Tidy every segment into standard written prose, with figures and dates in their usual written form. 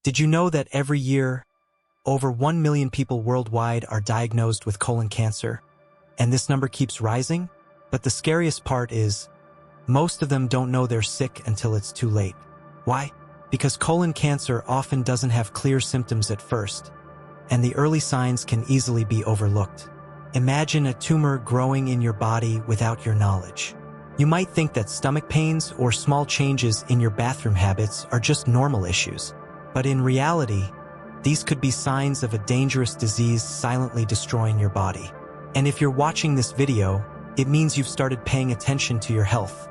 Did you know that every year, over 1 million people worldwide are diagnosed with colon cancer? And this number keeps rising? But the scariest part is, most of them don't know they're sick until it's too late. Why? Because colon cancer often doesn't have clear symptoms at first, and the early signs can easily be overlooked. Imagine a tumor growing in your body without your knowledge. You might think that stomach pains or small changes in your bathroom habits are just normal issues. But in reality, these could be signs of a dangerous disease silently destroying your body. And if you're watching this video, it means you've started paying attention to your health,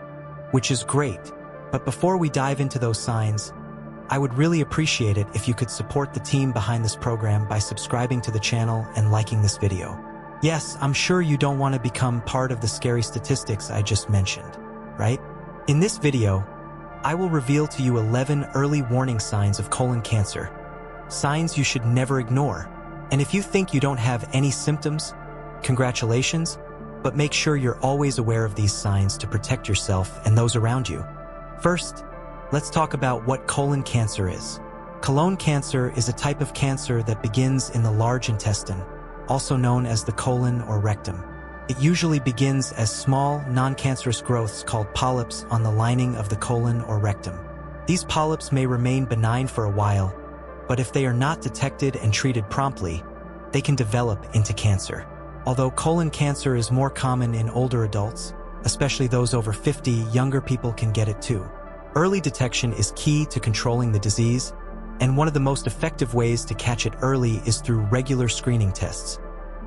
which is great. But before we dive into those signs, I would really appreciate it if you could support the team behind this program by subscribing to the channel and liking this video. Yes, I'm sure you don't want to become part of the scary statistics I just mentioned, right? In this video, I will reveal to you 11 early warning signs of colon cancer, signs you should never ignore. And if you think you don't have any symptoms, congratulations, but make sure you're always aware of these signs to protect yourself and those around you. First, let's talk about what colon cancer is. Colon cancer is a type of cancer that begins in the large intestine, also known as the colon or rectum. It usually begins as small, non-cancerous growths called polyps on the lining of the colon or rectum. These polyps may remain benign for a while, but if they are not detected and treated promptly, they can develop into cancer. Although colon cancer is more common in older adults, especially those over 50, younger people can get it too. Early detection is key to controlling the disease, and one of the most effective ways to catch it early is through regular screening tests,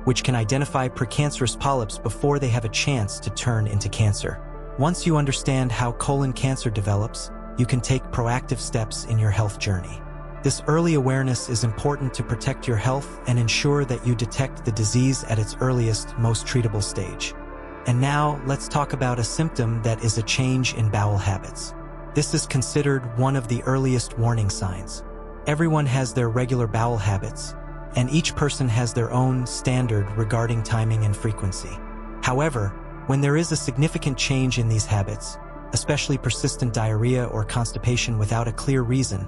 which can identify precancerous polyps before they have a chance to turn into cancer. Once you understand how colon cancer develops, you can take proactive steps in your health journey. This early awareness is important to protect your health and ensure that you detect the disease at its earliest, most treatable stage. And now, let's talk about a symptom that is a change in bowel habits. This is considered one of the earliest warning signs. Everyone has their regular bowel habits, and each person has their own standard regarding timing and frequency. However, when there is a significant change in these habits, especially persistent diarrhea or constipation without a clear reason,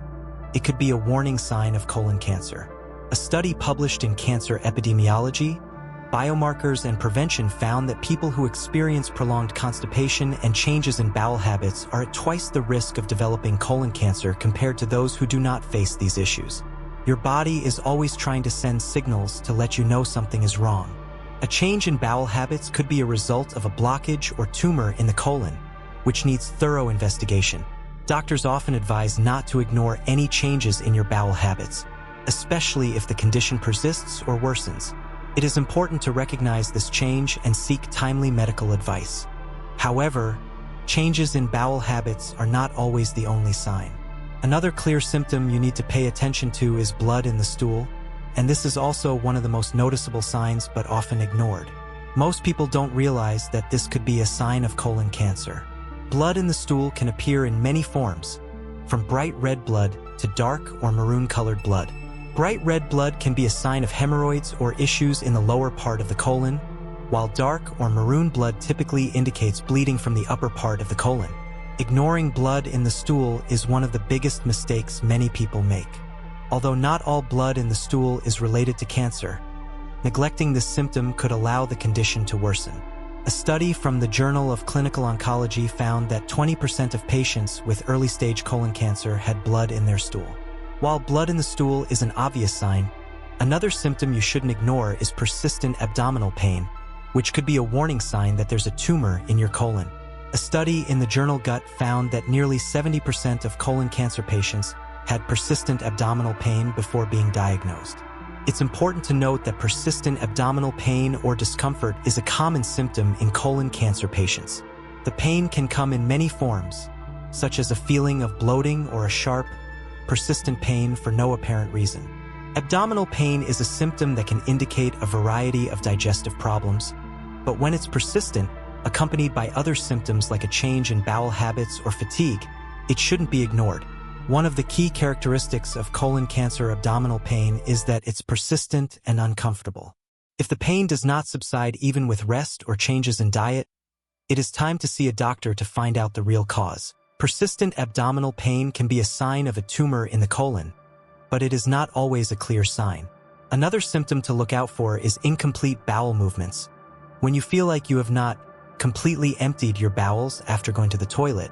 it could be a warning sign of colon cancer. A study published in Cancer Epidemiology, Biomarkers and Prevention found that people who experience prolonged constipation and changes in bowel habits are at twice the risk of developing colon cancer compared to those who do not face these issues. Your body is always trying to send signals to let you know something is wrong. A change in bowel habits could be a result of a blockage or tumor in the colon, which needs thorough investigation. Doctors often advise not to ignore any changes in your bowel habits, especially if the condition persists or worsens. It is important to recognize this change and seek timely medical advice. However, changes in bowel habits are not always the only sign. Another clear symptom you need to pay attention to is blood in the stool, and this is also one of the most noticeable signs but often ignored. Most people don't realize that this could be a sign of colon cancer. Blood in the stool can appear in many forms, from bright red blood to dark or maroon-colored blood. Bright red blood can be a sign of hemorrhoids or issues in the lower part of the colon, while dark or maroon blood typically indicates bleeding from the upper part of the colon. Ignoring blood in the stool is one of the biggest mistakes many people make. Although not all blood in the stool is related to cancer, neglecting this symptom could allow the condition to worsen. A study from the Journal of Clinical Oncology found that 20% of patients with early-stage colon cancer had blood in their stool. While blood in the stool is an obvious sign, another symptom you shouldn't ignore is persistent abdominal pain, which could be a warning sign that there's a tumor in your colon. A study in the journal Gut found that nearly 70% of colon cancer patients had persistent abdominal pain before being diagnosed. It's important to note that persistent abdominal pain or discomfort is a common symptom in colon cancer patients. The pain can come in many forms, such as a feeling of bloating or a sharp, persistent pain for no apparent reason. Abdominal pain is a symptom that can indicate a variety of digestive problems, but when it's persistent, accompanied by other symptoms like a change in bowel habits or fatigue, it shouldn't be ignored. One of the key characteristics of colon cancer abdominal pain is that it's persistent and uncomfortable. If the pain does not subside even with rest or changes in diet, it is time to see a doctor to find out the real cause. Persistent abdominal pain can be a sign of a tumor in the colon, but it is not always a clear sign. Another symptom to look out for is incomplete bowel movements. When you feel like you have not completely emptied your bowels after going to the toilet,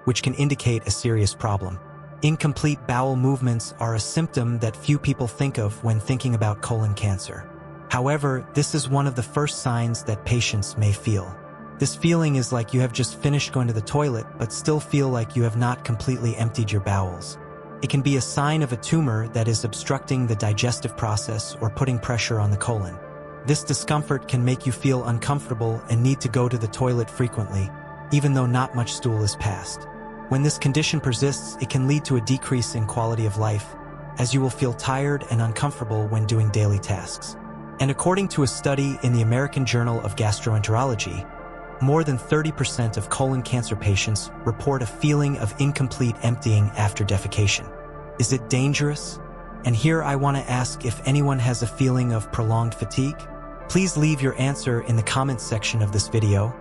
which can indicate a serious problem. Incomplete bowel movements are a symptom that few people think of when thinking about colon cancer. However, this is one of the first signs that patients may feel. This feeling is like you have just finished going to the toilet but still feel like you have not completely emptied your bowels. It can be a sign of a tumor that is obstructing the digestive process or putting pressure on the colon. This discomfort can make you feel uncomfortable and need to go to the toilet frequently, even though not much stool is passed. When this condition persists, it can lead to a decrease in quality of life, as you will feel tired and uncomfortable when doing daily tasks. And according to a study in the American Journal of Gastroenterology, more than 30% of colon cancer patients report a feeling of incomplete emptying after defecation. Is it dangerous? And here I want to ask if anyone has a feeling of prolonged fatigue. Please leave your answer in the comments section of this video,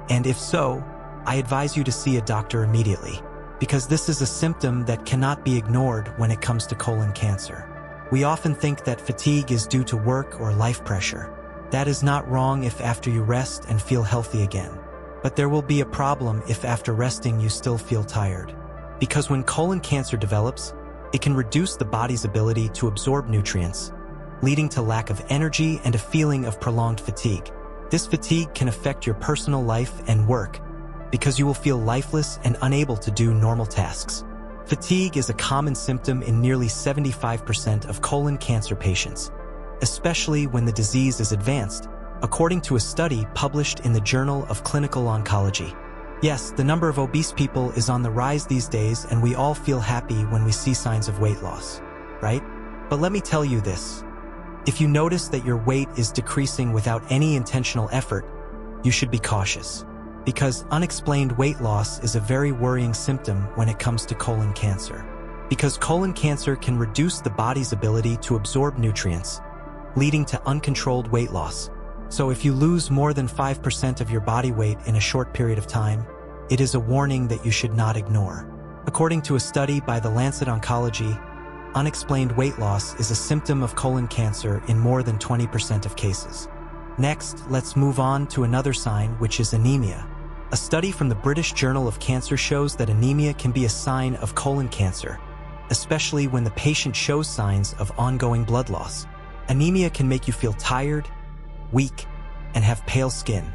and if so, I advise you to see a doctor immediately, because this is a symptom that cannot be ignored when it comes to colon cancer. We often think that fatigue is due to work or life pressure. That is not wrong if after you rest and feel healthy again. But there will be a problem if after resting you still feel tired. Because when colon cancer develops, it can reduce the body's ability to absorb nutrients, leading to lack of energy and a feeling of prolonged fatigue. This fatigue can affect your personal life and work, because you will feel lifeless and unable to do normal tasks. Fatigue is a common symptom in nearly 75% of colon cancer patients, especially when the disease is advanced, according to a study published in the Journal of Clinical Oncology. Yes, the number of obese people is on the rise these days, and we all feel happy when we see signs of weight loss, right? But let me tell you this. If you notice that your weight is decreasing without any intentional effort, you should be cautious. Because unexplained weight loss is a very worrying symptom when it comes to colon cancer. Because colon cancer can reduce the body's ability to absorb nutrients, leading to uncontrolled weight loss. So if you lose more than 5% of your body weight in a short period of time, it is a warning that you should not ignore. According to a study by the Lancet Oncology, unexplained weight loss is a symptom of colon cancer in more than 20% of cases. Next, let's move on to another sign, which is anemia. A study from the British Journal of Cancer shows that anemia can be a sign of colon cancer, especially when the patient shows signs of ongoing blood loss. Anemia can make you feel tired, weak, and have pale skin.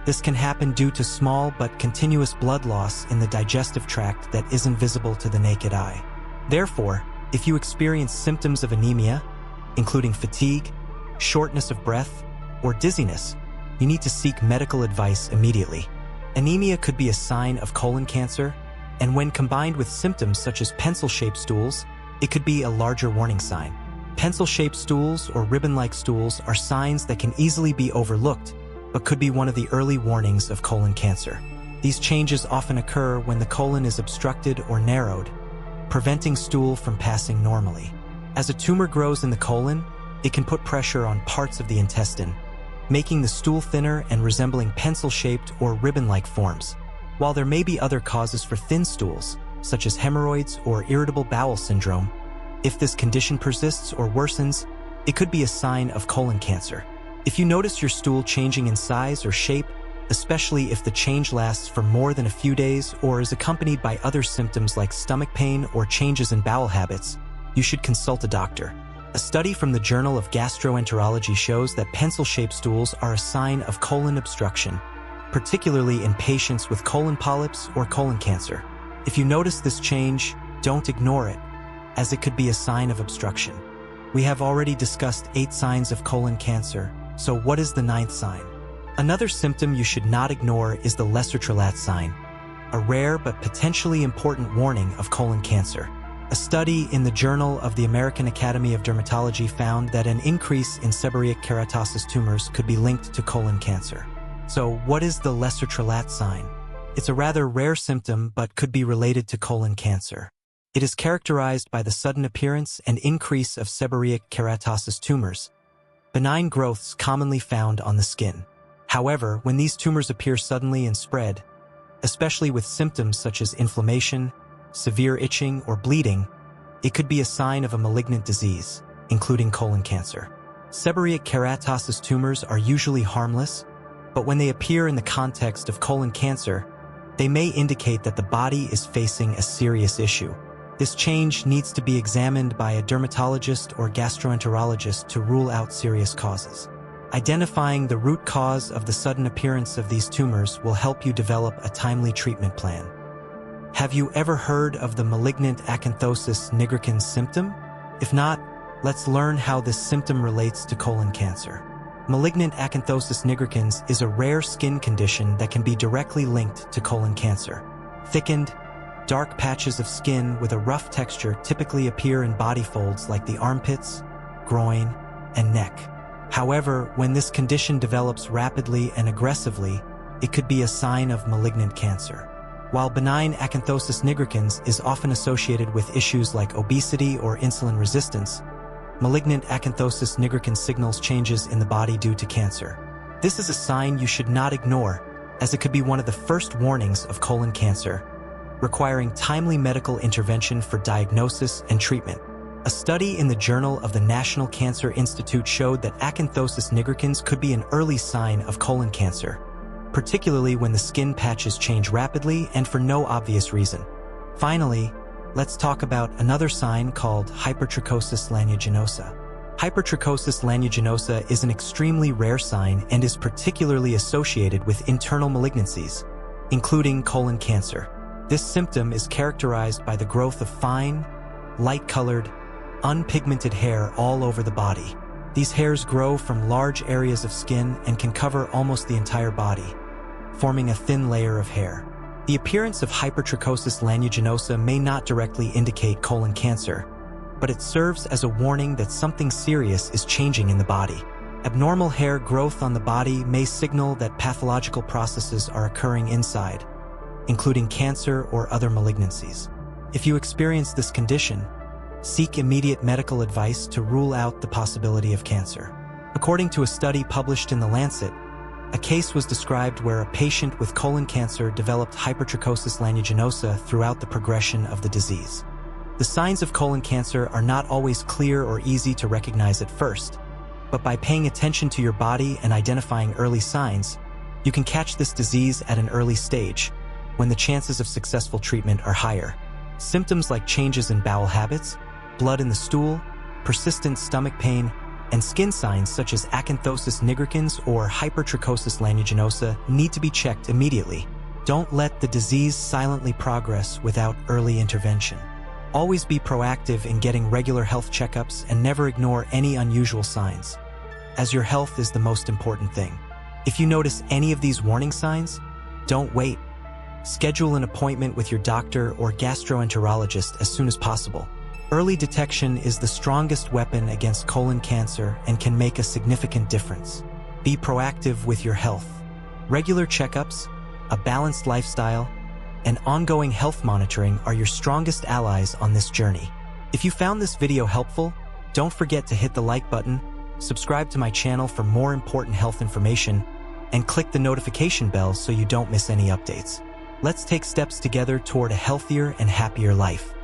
This can happen due to small but continuous blood loss in the digestive tract that isn't visible to the naked eye. Therefore, if you experience symptoms of anemia, including fatigue, shortness of breath, or dizziness, you need to seek medical advice immediately. Anemia could be a sign of colon cancer, and when combined with symptoms such as pencil-shaped stools, it could be a larger warning sign. Pencil-shaped stools or ribbon-like stools are signs that can easily be overlooked, but could be one of the early warnings of colon cancer. These changes often occur when the colon is obstructed or narrowed, preventing stool from passing normally. As a tumor grows in the colon, it can put pressure on parts of the intestine, making the stool thinner and resembling pencil-shaped or ribbon-like forms. While there may be other causes for thin stools, such as hemorrhoids or irritable bowel syndrome, if this condition persists or worsens, it could be a sign of colon cancer. If you notice your stool changing in size or shape, especially if the change lasts for more than a few days or is accompanied by other symptoms like stomach pain or changes in bowel habits, you should consult a doctor. A study from the Journal of Gastroenterology shows that pencil-shaped stools are a sign of colon obstruction, particularly in patients with colon polyps or colon cancer. If you notice this change, don't ignore it, as it could be a sign of obstruction. We have already discussed 8 signs of colon cancer, so what is the 9th sign? Another symptom you should not ignore is the lesser Trellat sign, a rare but potentially important warning of colon cancer. A study in the Journal of the American Academy of Dermatology found that an increase in seborrheic keratosis tumors could be linked to colon cancer. So what is the lesser Trellat sign? It's a rather rare symptom but could be related to colon cancer. It is characterized by the sudden appearance and increase of seborrheic keratosis tumors, benign growths commonly found on the skin. However, when these tumors appear suddenly and spread, especially with symptoms such as inflammation, severe itching, or bleeding, It could be a sign of a malignant disease, including colon cancer. Seborrheic keratosis tumors are usually harmless, but when they appear in the context of colon cancer, they may indicate that the body is facing a serious issue. This change needs to be examined by a dermatologist or gastroenterologist to rule out serious causes. Identifying the root cause of the sudden appearance of these tumors will help you develop a timely treatment plan. Have you ever heard of the malignant acanthosis nigricans symptom? If not, let's learn how this symptom relates to colon cancer. Malignant acanthosis nigricans is a rare skin condition that can be directly linked to colon cancer. Thickened, dark patches of skin with a rough texture typically appear in body folds like the armpits, groin, and neck. However, when this condition develops rapidly and aggressively, it could be a sign of malignant cancer. While benign acanthosis nigricans is often associated with issues like obesity or insulin resistance, malignant acanthosis nigricans signals changes in the body due to cancer. This is a sign you should not ignore, as it could be one of the first warnings of colon cancer, requiring timely medical intervention for diagnosis and treatment. A study in the Journal of the National Cancer Institute showed that acanthosis nigricans could be an early sign of colon cancer, particularly when the skin patches change rapidly and for no obvious reason. Finally, let's talk about another sign called hypertrichosis lanuginosa. Hypertrichosis lanuginosa is an extremely rare sign and is particularly associated with internal malignancies, including colon cancer. This symptom is characterized by the growth of fine, light-colored, unpigmented hair all over the body. These hairs grow from large areas of skin and can cover almost the entire body, forming a thin layer of hair. The appearance of hypertrichosis lanuginosa may not directly indicate colon cancer, but it serves as a warning that something serious is changing in the body. Abnormal hair growth on the body may signal that pathological processes are occurring inside, including cancer or other malignancies. If you experience this condition, seek immediate medical advice to rule out the possibility of cancer. According to a study published in The Lancet, a case was described where a patient with colon cancer developed hypertrichosis lanuginosa throughout the progression of the disease. The signs of colon cancer are not always clear or easy to recognize at first, but by paying attention to your body and identifying early signs, you can catch this disease at an early stage, when the chances of successful treatment are higher. Symptoms like changes in bowel habits, blood in the stool, persistent stomach pain, and skin signs such as acanthosis nigricans or hypertrichosis lanuginosa need to be checked immediately. Don't let the disease silently progress without early intervention. Always be proactive in getting regular health checkups and never ignore any unusual signs, as your health is the most important thing. If you notice any of these warning signs, don't wait. Schedule an appointment with your doctor or gastroenterologist as soon as possible. Early detection is the strongest weapon against colon cancer and can make a significant difference. Be proactive with your health. Regular checkups, a balanced lifestyle, and ongoing health monitoring are your strongest allies on this journey. If you found this video helpful, don't forget to hit the like button, subscribe to my channel for more important health information, and click the notification bell so you don't miss any updates. Let's take steps together toward a healthier and happier life.